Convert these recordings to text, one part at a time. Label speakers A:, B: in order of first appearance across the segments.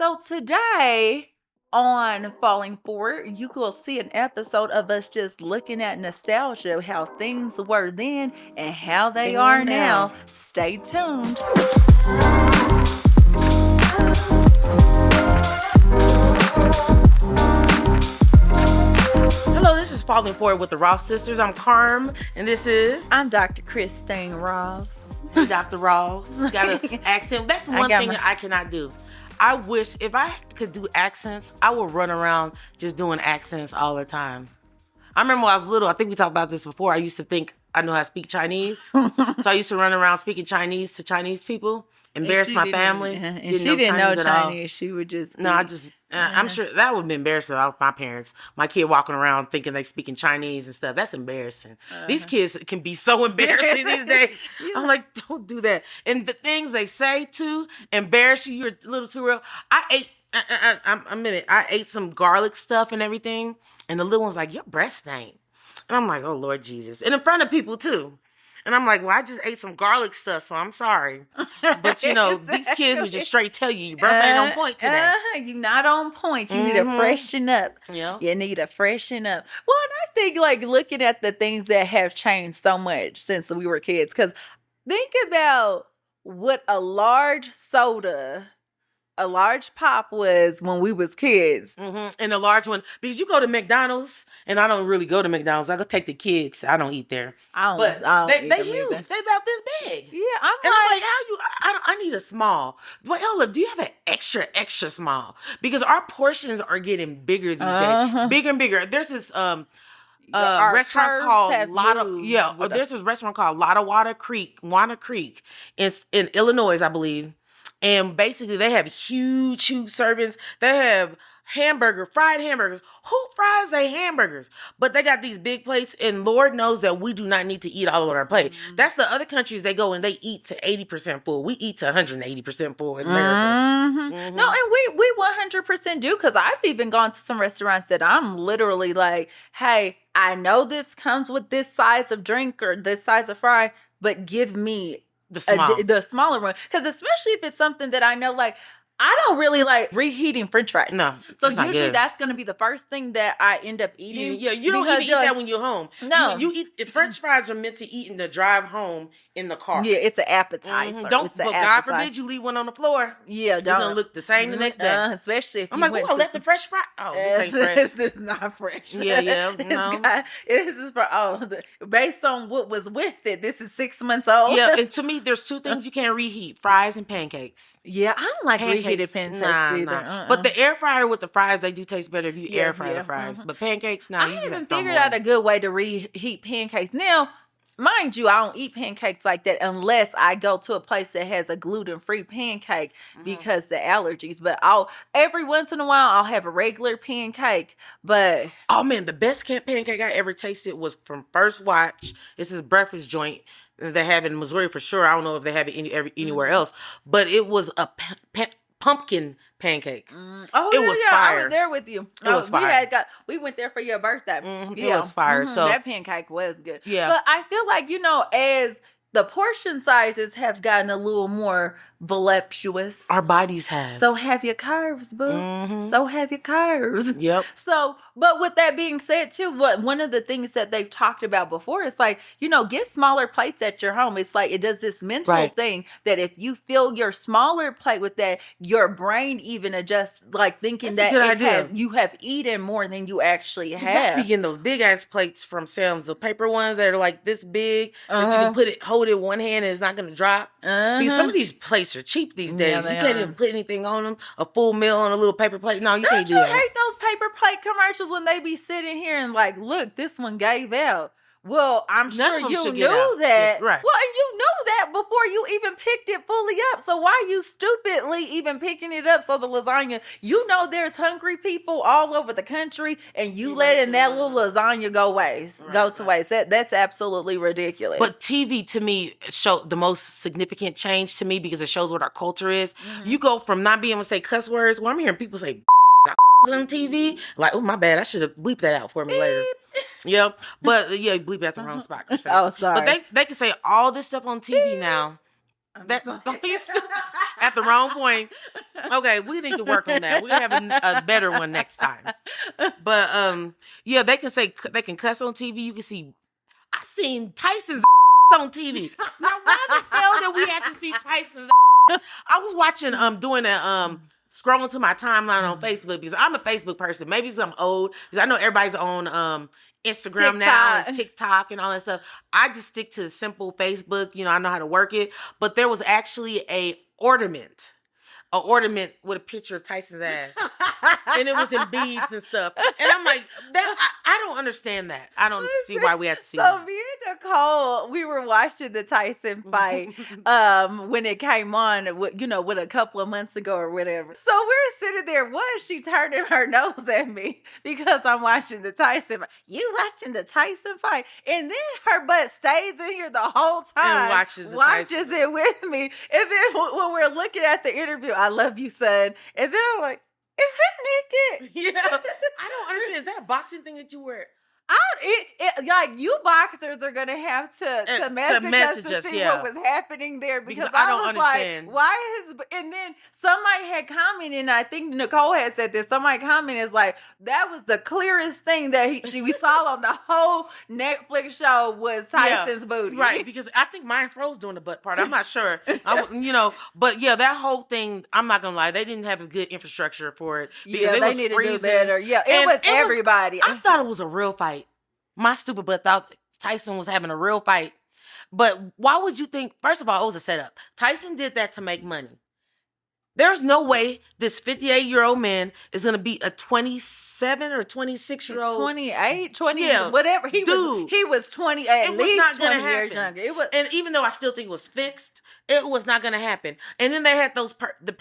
A: So today on Falling Forward, you will see an episode of us just looking at nostalgia, how things were then and how they are now. Stay tuned.
B: Hello, this is Falling Forward with the Ross Sisters. I'm Carm, and this is...
A: I'm Dr. Christine Ross.
B: Hey, Dr. Ross. Got an accent. That's one thing that I cannot do. I wish if I could do accents, I would run around just doing accents all the time. I remember when I was little, I think we talked about this before, I used to think I know how to speak Chinese. So I used to run around speaking Chinese to Chinese people, embarrass my family.
A: And she didn't know Chinese. She would just be,
B: I'm sure that would be embarrassing about my parents. My kid walking around thinking they speaking Chinese and stuff. That's embarrassing. These kids can be so embarrassing these days. I'm like, don't do that. And the things they say to embarrass you, you're a little too real. I ate some garlic stuff and everything, and the little one's like, your breath stank. And I'm like, oh, Lord Jesus. And in front of people, too. And I'm like, well, I just ate some garlic stuff, so I'm sorry. But, you know, these kids would just straight tell you, your breath ain't on point today.
A: You're not on point. You need to freshen up.
B: Yeah.
A: You need to freshen up. Well, and I think, like, looking at the things that have changed so much since we were kids, because think about what a large pop was when we was kids.
B: And a large one, because you go to McDonald's, and I don't really go to McDonald's. I go take the kids. I don't eat there. They huge. They about this big.
A: Yeah, I'm
B: like, how you? I need a small. Well, Ella, do you have an extra small? Because our portions are getting bigger these days, bigger and bigger. There's this restaurant called there's this restaurant called Wanna Creek. It's in Illinois, I believe. And basically, they have huge servings. They have fried hamburgers. Who fries their hamburgers? But they got these big plates, and Lord knows that we do not need to eat all on our plate. That's the other countries they go and they eat to 80% full. We eat to 180% full in America.
A: No, and we 100% do, because I've even gone to some restaurants that I'm literally like, hey, I know this comes with this size of drink or this size of fry, but give me the smaller one, because especially if it's something that I know, like, I don't really like reheating French fries.
B: No,
A: so usually that's going to be the first thing that I end up eating.
B: Yeah, you don't even eat that when you're home.
A: No,
B: you eat French fries are meant to eat in the drive home in the car.
A: Yeah, it's an appetizer.
B: But God forbid you leave one on the floor.
A: Yeah,
B: it's gonna look the same the next day.
A: Especially if
B: I'm like, well, let the fresh fry. Oh, this ain't fresh.
A: This is not fresh.
B: Yeah, no.
A: This is based on what was with it. This is 6 months old.
B: Yeah, and to me, there's two things you can't reheat: fries and pancakes.
A: Yeah, I don't like reheated pancakes either.
B: But the air fryer with the fries, they do taste better if you air fry the fries. But pancakes,
A: I haven't figured out a good way to reheat pancakes. Now, mind you, I don't eat pancakes like that unless I go to a place that has a gluten-free pancake because the allergies. But every once in a while, I'll have a regular pancake. But
B: oh man, the best pancake I ever tasted was from First Watch. It's this breakfast joint they have in Missouri for sure. I don't know if they have it anywhere else, but it was a pumpkin pancake. It was fire.
A: I was there with you.
B: It was fire.
A: We went there for your birthday.
B: It was fire. So
A: that pancake was good.
B: Yeah.
A: But I feel like, as the portion sizes have gotten a little more voluptuous,
B: our bodies have.
A: So have your curves, boo. So have your curves.
B: Yep.
A: So, but with that being said, too, one of the things that they've talked about before is like, get smaller plates at your home. It's like it does this mental thing that if you fill your smaller plate with that, your brain even adjusts, like thinking that you have eaten more than you actually have.
B: Exactly. Getting those big ass plates from Sam's, the paper ones that are like this big that you can hold it in one hand and it's not going to drop. Because some of these plates are cheap these days. You can't even put anything on them. A full meal on a little paper plate. No, you can't do that.
A: Don't you hate those paper plate commercials when they be sitting here and like, look, this one gave out. Well, I'm sure you knew that.
B: Yeah, right.
A: Well, and you knew that before you even picked it fully up. So why you stupidly even picking it up? So the lasagna, there's hungry people all over the country, and you letting that little lasagna go to waste. That's absolutely ridiculous.
B: But TV to me showed the most significant change to me because it shows what our culture is. You go from not being able to say cuss words. Well, I'm hearing people say on TV. Like, oh my bad, I should have bleeped that out for me later. Yeah, but bleep at the wrong spot.
A: Oh, sorry.
B: But they can say all this stuff on TV now, That at the wrong point. Okay, we need to work on that. We're gonna have a better one next time. But yeah, they can cuss on TV. You can see. I seen Tyson's on TV. Now, why the hell did we have to see Tyson's? I was watching doing a scrolling to my timeline on Facebook because I'm a Facebook person. Maybe because I'm old because I know everybody's on Instagram now and TikTok and all that stuff. I just stick to the simple Facebook. You know, I know how to work it. But there was actually an ornament with a picture of Tyson's ass. And it was in beads and stuff. And I'm like, I don't understand that. I don't see why we have to see that.
A: So me and Nicole, we were watching the Tyson fight when it came on, with a couple of months ago or whatever. So we're sitting there. What? She turning her nose at me because I'm watching the Tyson fight. You watching the Tyson fight? And then her butt stays in here the whole time.
B: And
A: watches it with me. And then when we're looking at the interview, I love you, son. And then I'm like, is he naked?
B: Yeah. I don't understand. Is that a boxing thing that you wear?
A: Like you boxers are gonna have to message us to see what was happening there because I don't understand. Like, why and then somebody had commented, and I think Nicole had said this. Somebody commented is like that was the clearest thing that we saw on the whole Netflix show was Tyson's booty,
B: right? Because I think mine froze during the butt part. I'm not sure, but yeah, that whole thing. I'm not gonna lie, they didn't have a good infrastructure for it.
A: Because they need to do better. Yeah, it was everybody.
B: I thought it was a real fight. My stupid butt thought Tyson was having a real fight. But why would you think, first of all, it was a setup. Tyson did that to make money. There's no way this 58-year-old man is going to beat a 27 or 26-year-old.
A: 28, 20, whatever. He was 20, at least not 20 years younger.
B: And even though I still think it was fixed, it was not going to happen. And then they had the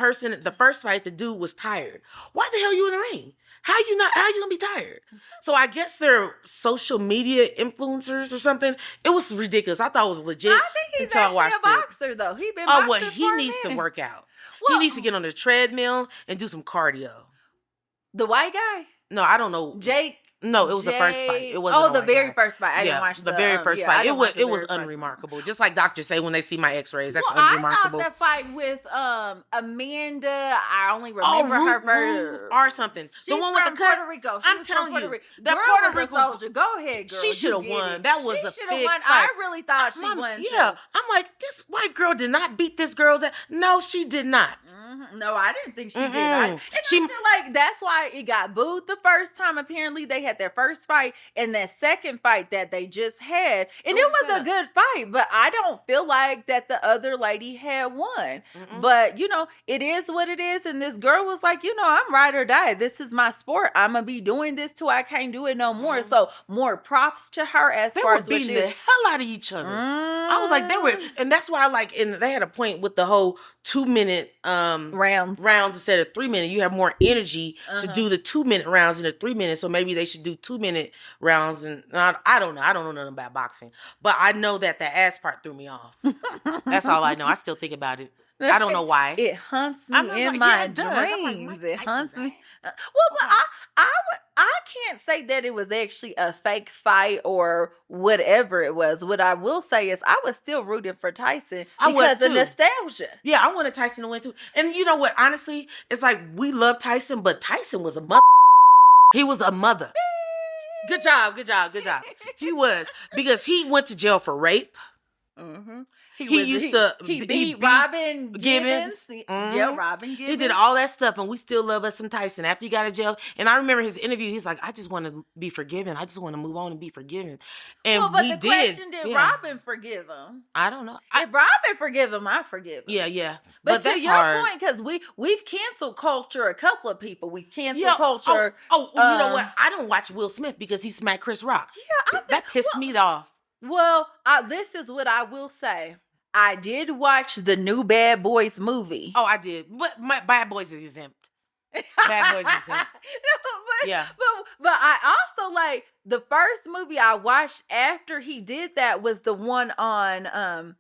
B: first fight, the dude was tired. Why the hell are you in the ring? How you gonna be tired? So I guess they're social media influencers or something. It was ridiculous. I thought it was legit.
A: I think he's actually a boxer though. He been boxing
B: he needs to work out. He needs to get on the treadmill and do some cardio.
A: The white guy?
B: No, I don't know.
A: Jake.
B: No, it was the first fight. It wasn't.
A: The very first fight. I didn't watch
B: the very first fight. It was unremarkable. Just like doctors say when they see my X-rays, that's unremarkable.
A: I thought that fight with Amanda. I only remember her for
B: or something.
A: She's the one with the cut. Puerto Rico.
B: I'm telling you,
A: that Puerto Rico soldier. Go ahead, girl.
B: She should have won. That was a big fight.
A: I really thought she won.
B: Yeah, I'm like, this white girl did not beat this girl's ass. No, she did not.
A: Mm-hmm. No, I didn't think she did. I feel like that's why it got booed the first time. Apparently, they had their first fight. And that second fight that they just had, and it was a good fight, but I don't feel like that the other lady had won. Mm-mm. But, it is what it is. And this girl was like, I'm ride or die. This is my sport. I'm going to be doing this till I can't do it no more. Mm-hmm. So more props to her
B: they were beating the hell out of each other. I was like, and that's why they had a point with the whole 2-minute rounds instead of 3-minute. You have more energy to do the 2-minute rounds in the 3 minutes. So maybe they should do 2-minute rounds. And I don't know. I don't know nothing about boxing, but I know that the ass part threw me off. That's all I know. I still think about it. I don't know why.
A: It haunts me in my dreams. It haunts me. Well, but I can't say that it was actually a fake fight or whatever it was. What I will say is I was still rooting for Tyson because of nostalgia.
B: Yeah, I wanted Tyson to win too. And you know what? Honestly, it's like we love Tyson, but Tyson was a mother. He was a mother. Good job. He was, because he went to jail for rape. Mm-hmm. He
A: beat Robin Gibbons.
B: Mm-hmm.
A: Yeah, Robin Gibbons.
B: He did all that stuff, and we still love us some Tyson. After he got out of jail, and I remember his interview, he's like, I just want to be forgiven. I just want to move on and be forgiven. And
A: but the question, did Robin forgive him?
B: I don't know.
A: If Robin forgive him, I forgive him.
B: Yeah.
A: But
B: that's
A: to your point, because we've canceled culture, a couple of people. We've canceled culture.
B: You know what? I don't watch Will Smith because he smacked Chris Rock. Yeah, that pissed me off.
A: Well, this is what I will say. I did watch the new Bad Boys movie.
B: Oh, I did. But my Bad Boys is exempt. Bad Boys is exempt.
A: But I also like the first movie I watched after he did that was the one on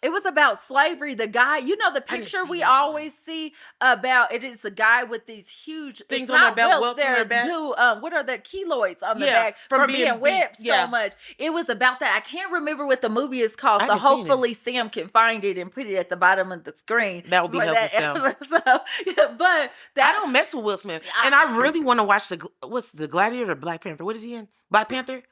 A: It was about slavery. The guy, you know, the picture we always see about it is a guy with these huge
B: things on their belt, welts on their back.
A: What are the keloids on the back from being whipped so much? It was about that. I can't remember what the movie is called, so hopefully Sam can find it and put it at the bottom of the screen.
B: That would be helpful, Sam.
A: But
B: I don't mess with Will Smith, and I really want to watch what's the Gladiator or Black Panther? What is he in? Black Panther.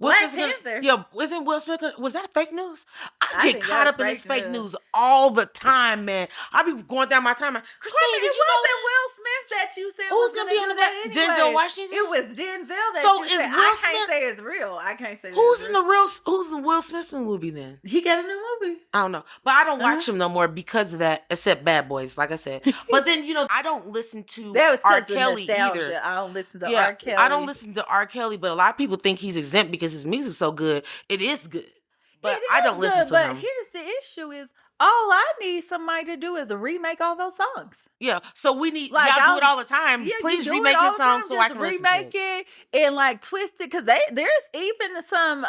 A: Black Panther.
B: Isn't Will Smith? Was that fake news? I get caught up in this fake news all the time, man. I be going down my timeline. Christine, did you know that
A: Will Smith that you said
B: who's gonna be on that? Anyway? Denzel Washington.
A: It was Denzel. That
B: so is
A: said.
B: Will
A: I
B: Smith?
A: Can't say it's real. I can't say
B: who's in the real. Who's in Will Smith's movie then?
A: He got a new movie.
B: I don't know, but I don't watch him no more because of that. Except Bad Boys, like I said. But then I don't listen to R. Kelly either.
A: I don't listen to R. Kelly.
B: I don't listen to R. Kelly, but a lot of people think he's exempt because his music's so good. It is good, but I don't listen to him.
A: But here's the issue: is all I need somebody to do is remake all those songs.
B: Yeah, so we need y'all do it all the time. Yeah, please remake your song so I can
A: remake it and twist it because there's even some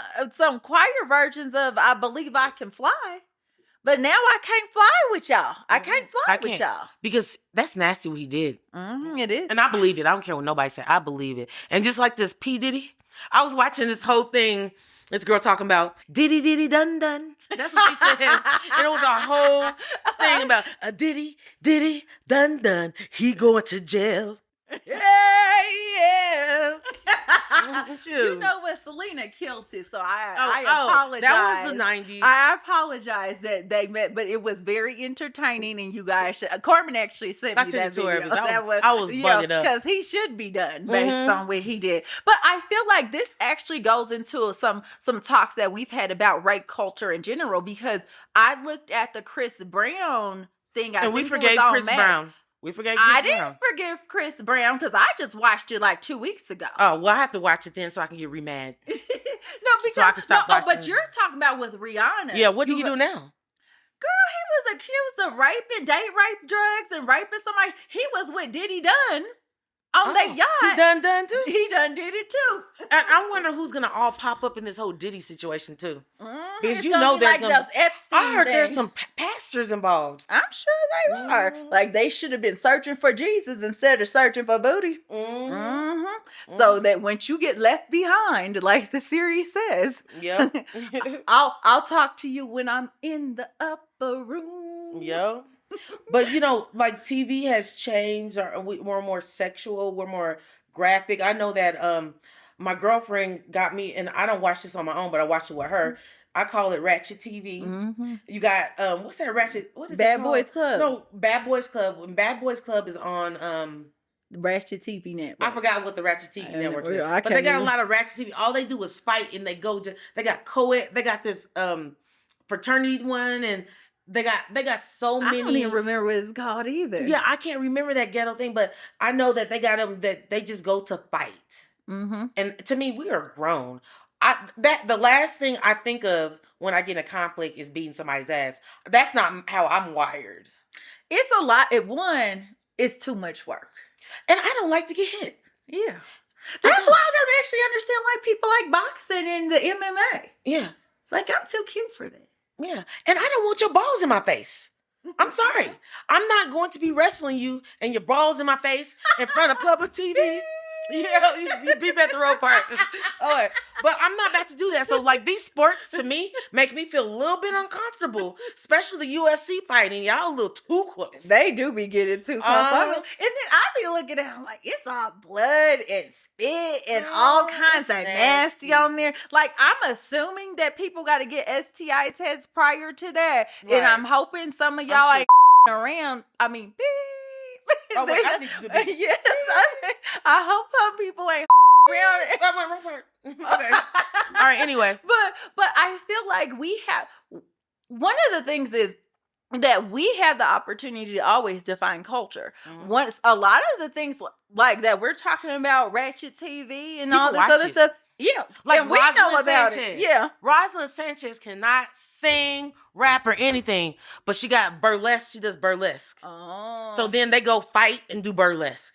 A: choir versions of "I Believe I Can Fly." But now I can't fly with y'all. I can't fly with y'all.
B: Because that's nasty what he did.
A: It is.
B: And I believe it. I don't care what nobody say. I believe it. And just like this P. Diddy, I was watching this whole thing. This girl talking about Diddy Diddy Dun Dun. That's what he said. And it was a whole thing about a Diddy Diddy Dun Dun. He going to jail. Yeah.
A: You know what? Selena killed it, so I apologize.
B: That was the 90s.
A: I apologize that they met, but it was very entertaining, and you guys should. Corbin actually sent me that video.
B: I was bugging up
A: because he should be done based on what he did. But I feel like this actually goes into some talks that we've had about rape culture in general. Because I looked at the Chris Brown thing,
B: and we forgave Chris Brown. We forgave Chris Brown.
A: I didn't forgive Chris Brown because I just watched it 2 weeks ago.
B: Oh, well, I have to watch it then so I can get re-mad.
A: No, because
B: so I can stop watching.
A: But you're talking about with Rihanna.
B: Yeah, what do you do now?
A: Girl, he was accused of raping, date rape drugs, and raping somebody. He was with Diddy Dunn on that yacht.
B: He done too?
A: He done did it too.
B: And I wonder who's going to all pop up in this whole Diddy situation too. Because
A: you know there's those Epstein
B: I heard there's some pastors involved.
A: I'm sure they are. Like they should have been searching for Jesus instead of searching for booty. So that once you get left behind, like the series says, I'll talk to you when I'm in the upper room.
B: Yeah. But like TV has changed. We're more sexual. We're more graphic. I know that my girlfriend got me, and I don't watch this on my own, but I watch it with her. I call it Ratchet TV. You got what's that Ratchet? What is it called?
A: Bad Boys Club.
B: No, Bad Boys Club. When Bad Boys Club is on
A: Ratchet TV network.
B: I forgot what the Ratchet TV network is. But they got a lot of Ratchet TV. All they do is fight, and they got co-ed. They got this fraternity one, and they got so many.
A: I don't even remember what it's called either.
B: Yeah, I can't remember that ghetto thing, but I know that they got them that they just go to fight. And to me, we are grown. The last thing I think of when I get in a conflict is beating somebody's ass. That's not how I'm wired.
A: It's a lot. It's too much work.
B: And I don't like to get hit.
A: Yeah. That's why I don't actually understand why people like boxing and the MMA.
B: Yeah.
A: Like, I'm too cute for that.
B: Yeah. And I don't want your balls in my face. I'm sorry. I'm not going to be wrestling you and your balls in my face in front of public TV. Yeah, you beep at the road part. All right. But I'm not about to do that. So, like, these sports, to me, make me feel a little bit uncomfortable, especially the UFC fighting. Y'all a little too close.
A: They do be getting too close. And then I be looking at them like, it's all blood and spit and all kinds of nasty on there. Like, I'm assuming that people got to get STI tests prior to that. Right. And I'm hoping some of y'all ain't around. I mean, beep.
B: Oh, wait, I need to be.
A: Yes, I hope some people ain't around.
B: Okay. All right. Anyway,
A: but I feel like we have one of the things is that we have the opportunity to always define culture. Once a lot of the things like that we're talking about, Ratchet TV and people all this other stuff. Yeah,
B: like
A: we know about
B: Sanchez.
A: it. Yeah,
B: Rosalind Sanchez cannot sing, rap, or anything, but she got burlesque. She does burlesque.
A: Oh,
B: so then they go fight and do burlesque.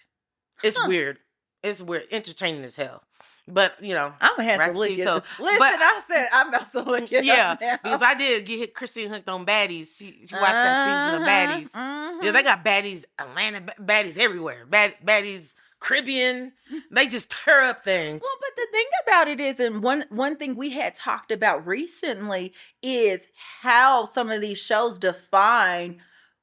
B: It's weird. It's weird, entertaining as hell. But I'm
A: gonna have to look at
B: so.
A: Listen,
B: but
A: I said I'm about to look at
B: yeah,
A: now.
B: because I did get Christine hooked on baddies. She watched that season of baddies. Yeah, they got baddies, Atlanta baddies everywhere. Baddies, Caribbean. They just tear up things.
A: Well, but the thing about it is, and one thing we had talked about recently is how some of these shows define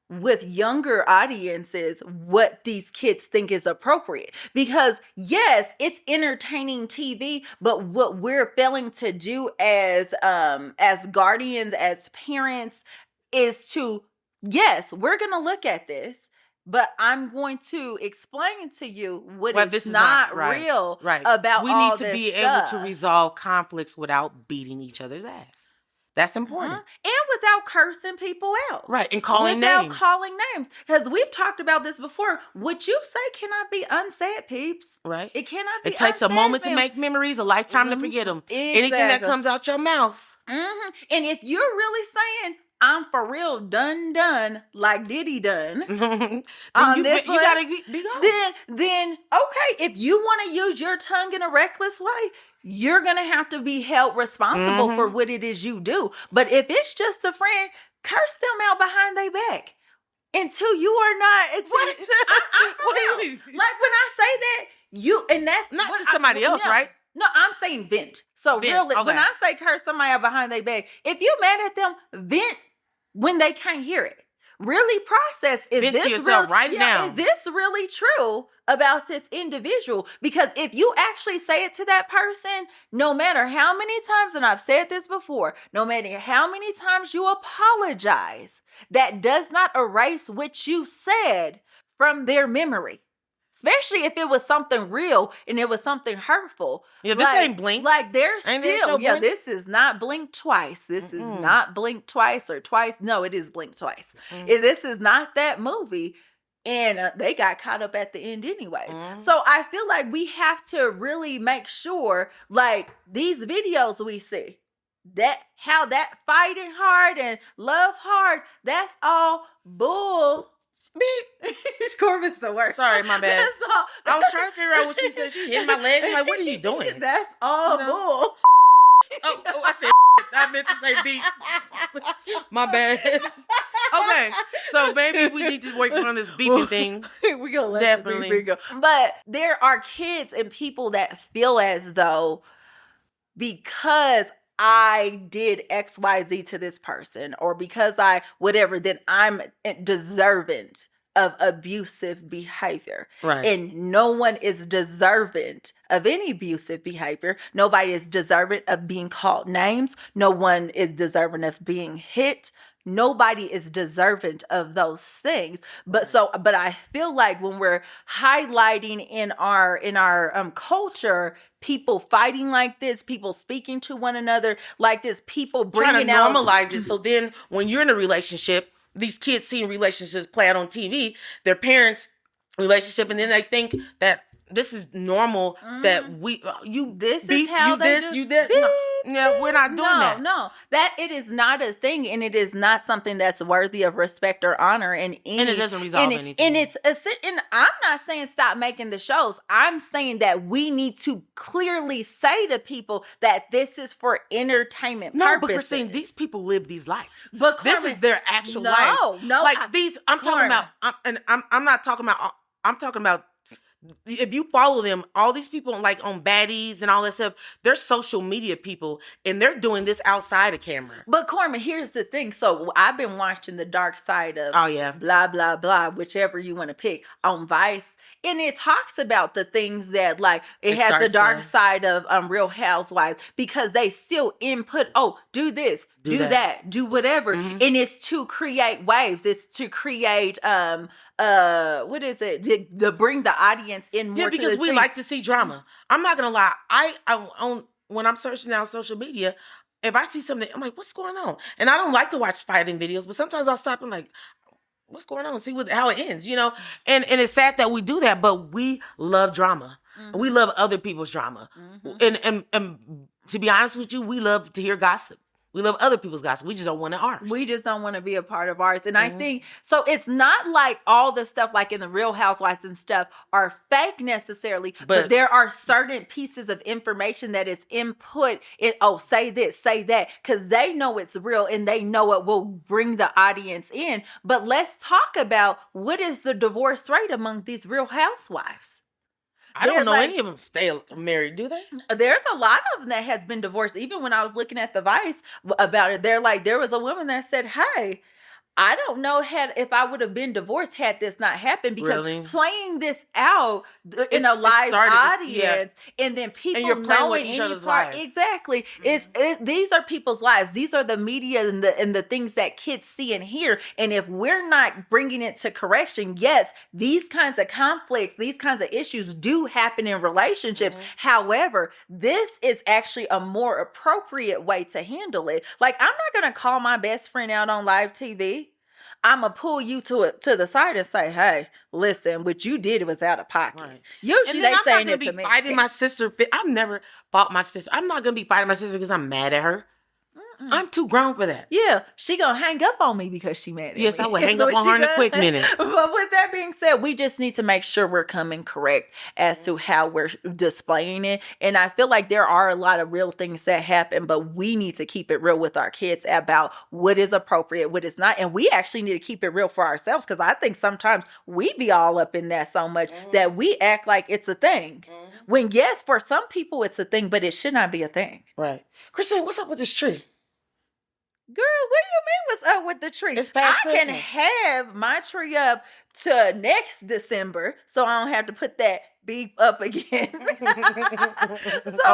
A: with younger audiences what these kids think is appropriate. Because yes, it's entertaining TV, but what we're failing to do as guardians, as parents, is to, yes, we're gonna look at this, but I'm going to explain to you what is not real about
B: we
A: all
B: need to
A: this
B: be
A: stuff.
B: able to resolve conflicts without beating each other's ass. That's important.
A: And without cursing people out.
B: Right. And calling
A: without
B: names.
A: calling names. Because we've talked about this before. What you say cannot be unsaid, peeps.
B: Right.
A: It cannot be
B: It takes
A: unsaid,
B: a moment to make memories, a lifetime to forget them.
A: Exactly.
B: Anything that comes out your mouth.
A: And if you're really saying, I'm for real done like Diddy done on this one,
B: you gotta be gone.
A: Then okay, if you want to use your tongue in a reckless way, you're gonna have to be held responsible for what it is you do. But if it's just a friend, curse them out behind their back until you are not.
B: What?
A: What do you mean? Like when I say that, and that's
B: not to somebody else, right?
A: No, I'm saying vent. So really, when I say curse somebody out behind their back, if you're mad at them, vent when they can't hear it. Really process,
B: vent to yourself now.
A: Is this really true about this individual? Because if you actually say it to that person, no matter how many times, and I've said this before, no matter how many times you apologize, that does not erase what you said from their memory. Especially if it was something real and it was something hurtful.
B: Yeah, this ain't Blink.
A: Like they're still, this is not Blink twice. This is not Blink twice or twice. No, it is Blink twice. This is not that movie. And they got caught up at the end anyway. So I feel like we have to really make sure, like these videos we see, that how that fighting hard and love hard, that's all bull. Corbin's the worst.
B: Sorry, my bad. I was trying to figure out what she said. She hit my leg. I'm like, what are you doing?
A: That's all bull.
B: Oh, I said I meant to say beat. My bad. Okay, so maybe we need to work on this beeping thing.
A: We're gonna let the beeping go. But there are kids and people that feel as though because I did XYZ to this person, or because I whatever, then I'm deserving of abusive behavior.
B: Right.
A: And no one is deserving of any abusive behavior. Nobody is deserving of being called names. No one is deserving of being hit. Nobody is deserving of those things. But I feel like when we're highlighting in our culture, people fighting like this, people speaking to one another like this, people bringing
B: trying to normalize it. So then when you're in a relationship, these kids seeing relationships play out on TV, their parents' relationship, and then they think that this is normal, that
A: this is how they do.
B: You did. No, we're not doing that.
A: No, that it is not a thing, and it is not something that's worthy of respect or honor. And
B: it doesn't resolve anything.
A: And I'm not saying stop making the shows. I'm saying that we need to clearly say to people that this is for entertainment purposes.
B: But Christine, these people live these lives.
A: But
B: Carmen, this is their actual lives. Like these, I'm talking about. I'm not talking about. I'm talking about. If you follow them, all these people like on baddies and all that stuff, they're social media people and they're doing this outside of camera.
A: But Carmen, here's the thing. So I've been watching the dark side of blah, blah, blah, whichever you want to pick on Vice. And it talks about the things that like it has the dark side of Real Housewives, because they still input, do this, do that, do whatever. And it's to create waves. It's to create what is it? To bring the audience in more.
B: Yeah, because we like to see drama. I'm not gonna lie. I when I'm searching down social media, if I see something, I'm like, what's going on? And I don't like to watch fighting videos, but sometimes I'll stop and like, what's going on? See how it ends, And it's sad that we do that, but we love drama. We love other people's drama. And to be honest with you, we love to hear gossip. We love other people's gossip. We just don't want it ours.
A: We just don't want to be a part of ours. And I think, so it's not like all the stuff like in the Real Housewives and stuff are fake necessarily, but there are certain pieces of information that is input in, say this, say that, because they know it's real and they know it will bring the audience in. But let's talk about what is the divorce rate among these Real Housewives.
B: I don't know any of them stay married, do they?
A: There's a lot of them that has been divorced. Even when I was looking at the Vice about it, they're like, there was a woman that said, hey, I don't know if I would have been divorced had this not happened, because playing this out in a live audience and then people
B: and you're playing with each other's lives.
A: Exactly. These are people's lives. These are the media and the things that kids see and hear. And if we're not bringing it to correction, yes, these kinds of conflicts, these kinds of issues do happen in relationships. However, this is actually a more appropriate way to handle it. Like, I'm not going to call my best friend out on live TV. I'm going to pull you to the side and say, hey, listen, what you did was out of pocket. Right. Usually they saying it to me.
B: I'm not going to be fighting my sister. I've never fought my sister. I'm not going to be fighting my sister because I'm mad at her. I'm too grown for that.
A: Yeah, she gonna hang up on me because she mad at me.
B: Yes, I would hang up on her in a quick minute.
A: But with that being said, we just need to make sure we're coming correct as to how we're displaying it. And I feel like there are a lot of real things that happen, but we need to keep it real with our kids about what is appropriate, what is not. And we actually need to keep it real for ourselves, because I think sometimes we be all up in that so much that we act like it's a thing. When yes, for some people it's a thing, but it should not be a thing.
B: Right. Christine, what's up with this tree?
A: Girl, what do you mean what's up with the tree?
B: It's past Christmas.
A: Can have my tree up to next December, so I don't have to put that beep up again. So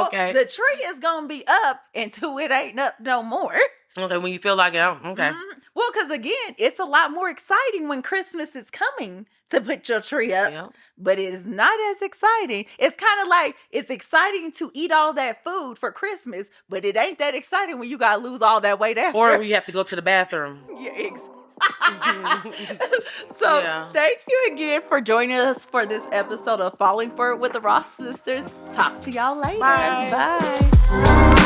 A: the tree is going to be up until it ain't up no more.
B: Okay, when you feel like it, okay.
A: Well, because again, it's a lot more exciting when Christmas is coming to put your tree up, but it is not as exciting. It's kind of like, it's exciting to eat all that food for Christmas, but it ain't that exciting when you got to lose all that weight after.
B: Or we have to go to the bathroom.
A: Thank you again for joining us for this episode of Falling For It with the Ross Sisters. Talk to y'all later.
B: Bye.
A: Bye.